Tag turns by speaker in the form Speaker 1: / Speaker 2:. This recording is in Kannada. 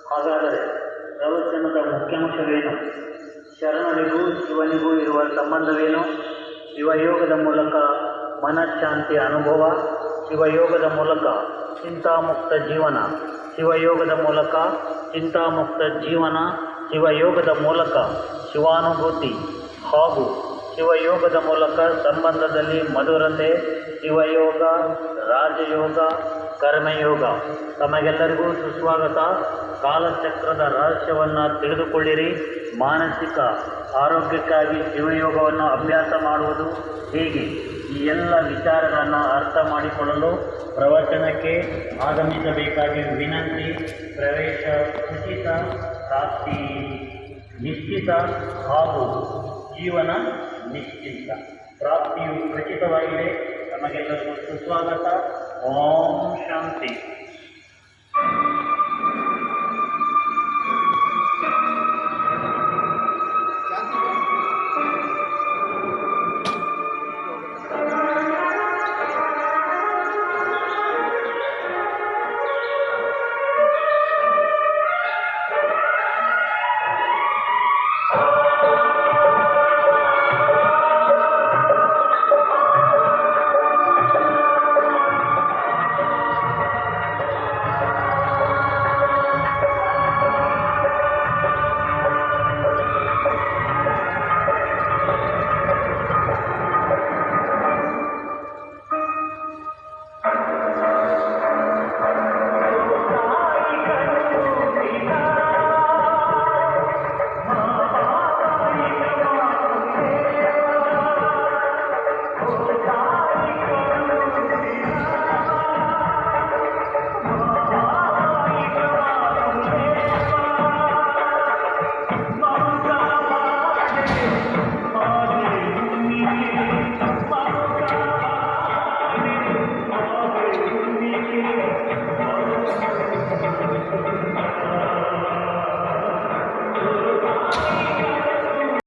Speaker 1: ಹಾಗಾದರೆ ಪ್ರವಚನದ ಮುಖ್ಯಾಂಶವೇನು? ಶರಣರಿಗೂ ಶಿವನಿಗೂ ಇರುವ ಸಂಬಂಧವೇನು? ಶಿವಯೋಗದ ಮೂಲಕ ಮನಃಶಾಂತಿಯ ಅನುಭವ, ಶಿವಯೋಗದ ಮೂಲಕ ಚಿಂತಾಮುಕ್ತ ಜೀವನ, ಶಿವಯೋಗದ ಮೂಲಕ ಚಿಂತಾಮುಕ್ತ ಜೀವನ, ಶಿವಯೋಗದ ಮೂಲಕ ಶಿವಾನುಭೂತಿ ಹಾಗೂ ಶಿವಯೋಗದ ಮೂಲಕ ಸಂಬಂಧದಲ್ಲಿ ಮಧುರತೆ, ಶಿವಯೋಗ, ರಾಜಯೋಗ, ಕರ್ಮಯೋಗ. ತಮಗೆಲ್ಲರಿಗೂ ಸುಸ್ವಾಗತ. ಕಾಲಚಕ್ರದ ರಹಸ್ಯವನ್ನು ತಿಳಿದುಕೊಳ್ಳಿರಿ. ಮಾನಸಿಕ ಆರೋಗ್ಯಕ್ಕಾಗಿ ಶಿವಯೋಗವನ್ನು ಅಭ್ಯಾಸ ಮಾಡುವುದು ಹೇಗೆ? ಈ ಎಲ್ಲ ವಿಚಾರಗಳನ್ನು ಅರ್ಥ ಮಾಡಿಕೊಳ್ಳಲು ಪ್ರವಚನಕ್ಕೆ ಆಗಮಿಸಬೇಕಾಗಿ ವಿನಂತಿ. ಪ್ರವೇಶ ಉಚಿತ, ಪ್ರಾಪ್ತಿ ನಿಶ್ಚಿತ ಹಾಗೂ ಜೀವನ ನಿಶ್ಚಿತ. ಪ್ರಾಪ್ತಿಯು ಖಚಿತವಾಗಿದೆ. ತಮಗೆಲ್ಲರಿಗೂ ಸುಸ್ವಾಗತ. ಓಂ ಶಾಂತಿ.